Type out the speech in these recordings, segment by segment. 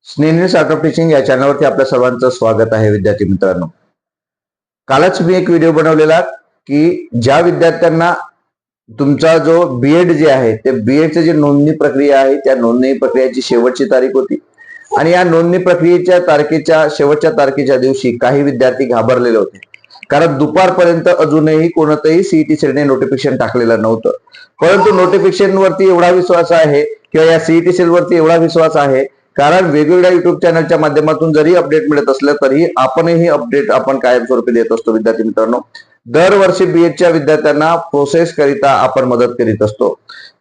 Snehal startup teaching या चॅनलवरती आपल्या सर्वांचं स्वागत आहे. विद्यार्थी मित्रांनो, कालच मी एक व्हिडिओ बनवलेला की ज्या विद्यार्थ्यांना तुमचा जो बीएड जे आहे ते बीएडची जी नोंदणी प्रक्रिया आहे त्या नोंदणी प्रक्रियेची शेवटची तारीख होती आणि या नोंदणी प्रक्रियेच्या शेवटच्या तारखेच्या दिवशी काही विद्यार्थी घाबरलेले होते, कारण दुपारपर्यंत अजूनही कोणतंही सीईटी सेलने नोटिफिकेशन टाकलेलं नव्हतं. परंतु नोटिफिकेशन वरती एवढा विश्वास आहे किंवा या सीईटी सेल वरती एवढा विश्वास आहे, कारण वेगवेगळ्या युट्यूब चॅनलच्या माध्यमातून जरी अपडेट मिळत असलं तरी आपणही अपडेट आपण कायमस्वरूपी देत असतो. विद्यार्थी मित्रांनो, दरवर्षी बीएडच्या विद्यार्थ्यांना प्रोसेस करिता आपण मदत करीत असतो,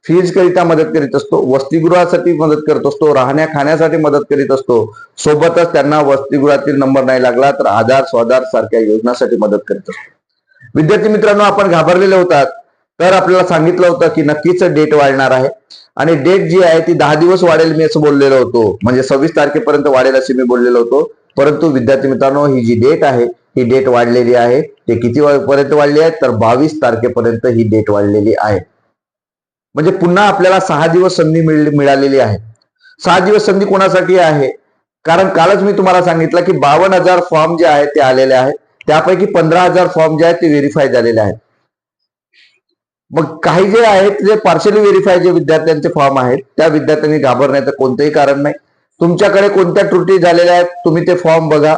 फीज करिता मदत करीत असतो, वसतिगृहासाठी मदत करत असतो, राहण्या खाण्यासाठी मदत करीत असतो. सोबतच त्यांना वसतिगृहातील नंबर नाही लागला तर आधार स्वाधार सारख्या योजनांसाठी मदत करीत असतो. विद्यार्थी मित्रांनो, आपण घाबरलेले होतात तर आपल्याला सांगितलं होतं की नक्कीच डेट वाढणार आहे आणि डेट जी आहे ती 10 दिवस वाढेल मी असं बोललेलो होतो, म्हणजे 26 तारखेपर्यंत वाढेल असे मी बोललेलो होतो. परंतु विद्यार्थी मित्रांनो, ही जी डेट आहे ही डेट वाढलेली आहे. ते किती पर्यंत वाढली आहे तर 22 तारखेपर्यंत ही डेट वाढलेली आहे. म्हणजे पुन्हा आपल्याला 6 दिवस संधी मिळालेली आहे. 6 दिवस संधी कोणासाठी आहे? कारण कालच मी तुम्हाला सांगितलं की 52,000 फॉर्म जे आहेत ते आलेले आहेत, त्यापैकी 15,000 फॉर्म जे आहेत ते व्हेरीफाय झालेले आहेत. मग काही जे आहेत जे पार्शली व्हेरीफाय जे विद्यार्थ्यांचे फॉर्म आहेत त्या विद्यार्थ्यांनी घाबरण्याचं कोणतंही कारण नाही. तुमच्याकडे कोणत्या त्रुटी झालेल्या आहेत तुम्ही ते फॉर्म बघा.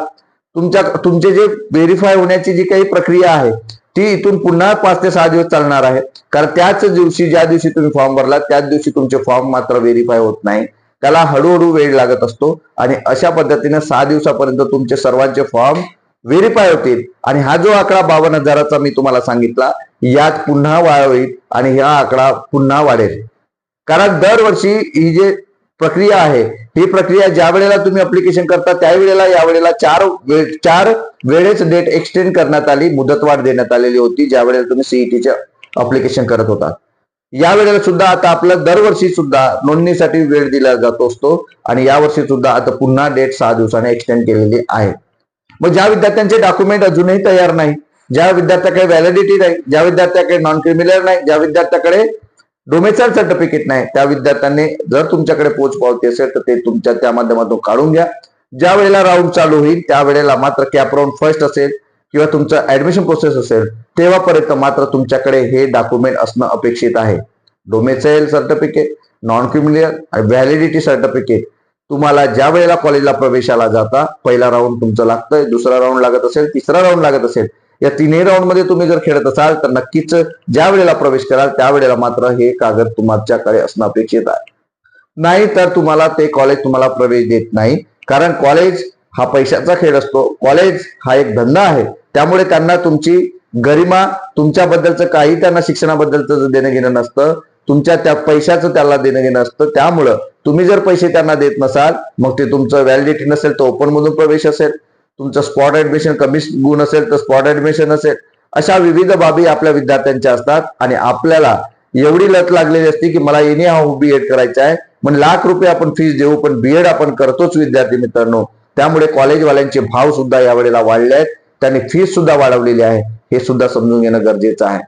तुमचे जे व्हेरीफाय होण्याची जी काही प्रक्रिया आहे ती इथून पुन्हा 5 ते 6 दिवस चालणार आहे, कारण त्याच दिवशी ज्या दिवशी तुम्ही फॉर्म भरला त्याच दिवशी तुमचे फॉर्म मात्र व्हेरीफाय होत नाही. त्याला हळूहळू वेळ लागत असतो आणि अशा पद्धतीने 6 दिवसापर्यंत तुमचे सर्वांचे फॉर्म व्हेरीफाय होतील. आणि हा जो आकडा 52,000चा मी तुम्हाला सांगितला यात पुन्हा वाढ होईल आणि हा आकडा पुन्हा वाढेल. कारण दरवर्षी ही जी प्रक्रिया आहे ही प्रक्रिया ज्या वेळेला तुम्ही अप्लिकेशन करता त्यावेळेला यावेळेला चार वेळेस डेट एक्सटेंड करण्यात आली, मुदतवाढ देण्यात आलेली होती ज्या वेळेला तुम्ही सीईटीचे अप्लिकेशन करत होता. या वेळेला सुद्धा आता आपलं दरवर्षी सुद्धा नोंदणीसाठी वेळ दिला जातो असतो आणि यावर्षी सुद्धा आता पुन्हा डेट 6 दिवसाने एक्सटेंड केलेली आहे. मग ज्या विद्यार्थ्यांचे डॉक्युमेंट अजूनही तयार नाही, ज्या विद्यार्थ्याकडे व्हॅलिडिटी नाही, ज्या विद्यार्थ्याकडे नॉन क्रिमिनल नाही, ज्या विद्यार्थ्याकडे डोमेसाइल सर्टिफिकेट नाही, त्या विद्यार्थ्यांनी जर तुमच्याकडे पोच पावती असेल तर ते तुमच्या त्या माध्यमातून काढून घ्या. ज्या वेळेला राऊंड चालू होईल त्यावेळेला मात्र कॅप राऊंड फर्स्ट असेल किंवा तुमचं ऍडमिशन प्रोसेस असेल तेव्हापर्यंत मात्र तुमच्याकडे हे डॉक्युमेंट असणं अपेक्षित आहे. डोमेसाइल सर्टिफिकेट, नॉन क्रिमिनल आणि व्हॅलिडिटी सर्टिफिकेट तुम्हाला ज्या वेळेला कॉलेजला प्रवेशाला जाता पहिला राऊंड तुमचं लागतंय, दुसरा राऊंड लागत असेल, तिसरा राऊंड लागत असेल, या तिन्ही राऊंड मध्ये तुम्ही जर खेळत असाल तर नक्कीच ज्या वेळेला प्रवेश कराल त्यावेळेला मात्र हे कागद तुमच्याकडे असणं अपेक्षित आहे. नाही तर तुम्हाला ते कॉलेज तुम्हाला प्रवेश देत नाही, कारण कॉलेज हा पैशाचा खेळ असतो, कॉलेज हा एक धंदा आहे. त्यामुळे त्यांना तुमची गरिमा, तुमच्याबद्दलचं काही त्यांना शिक्षणाबद्दलचं देणं घेणं नसतं, तुमच्या त्या पैशाचं त्याला देणं घेणं असतं. त्यामुळं तुम्ही जर पैसे त्यांना देत नसाल मग ते तुमचं व्हॅलिडिटी नसेल तर ओपन मधून प्रवेश असेल, तुमचं स्पॉट ऍडमिशन कमी गुण असेल तर स्पॉट ऍडमिशन असेल, अशा विविध बाबी आपल्या विद्यार्थ्यांच्या असतात. आणि आपल्याला एवढी लत लागलेली असते की मला एनी हाऊ बीएड करायचं आहे, पण लाख रुपये आपण फीस देऊ पण बीएड आपण करतोच. विद्यार्थी मित्रांनो, त्यामुळे कॉलेजवाल्यांचे भाव सुद्धा यावेळेला वाढले आहेत, त्यांनी फीस सुद्धा वाढवलेली आहे, हे सुद्धा समजून घेणं गरजेचं आहे.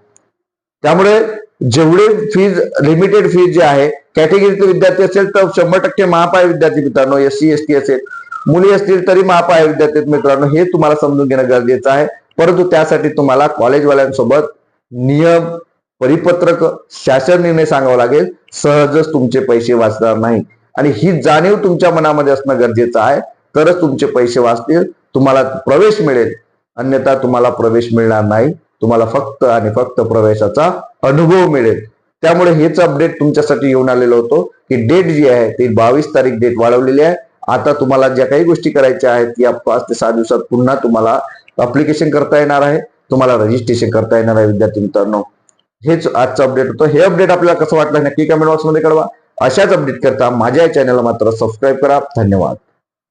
त्यामुळे जेवढे फीज लिमिटेड फीज जे आहे, कॅटेगरीचे विद्यार्थी असेल तर 100% माफ आहे. विद्यार्थी मित्रांनो, एससी एसटी असेल, मुली असतील तरी माफ आहे. विद्यार्थी मित्रांनो, हे तुम्हाला समजून घेणं गरजेचं आहे. परंतु त्यासाठी तुम्हाला कॉलेजवाल्यांसोबत नियम, परिपत्रक, शासन निर्णय सांगावा लागेल. सहजच तुमचे पैसे वाचणार नाही आणि ही जाणीव तुमच्या मनामध्ये असणं गरजेचं आहे, तरच तुमचे पैसे वाचतील, तुम्हाला प्रवेश मिळेल. अन्यथा तुम्हाला प्रवेश मिळणार नाही, तुम्हाला फक्त आणि फक्त प्रवेशाचा अनुभव मिळेल. त्यामुळे हेच अपडेट तुमच्यासाठी येऊन आलेलो होतो की डेट जी आहे ती 22 तारीख डेट वाढवलेली आहे. आता तुम्हाला ज्या काही गोष्टी करायच्या आहेत या 5 ते 6 दिवसात पुन्हा तुम्हाला अप्लिकेशन करता येणार आहे, तुम्हाला रजिस्ट्रेशन करता येणार आहे. विद्यार्थी मित्रांनो, हेच आजचं अपडेट होतं. हे अपडेट आपल्याला कसं वाटलं नक्की कमेंट बॉक्स मध्ये कळवा. अशाच अपडेट करता माझ्या चॅनलला मात्र सबस्क्राईब करा. धन्यवाद.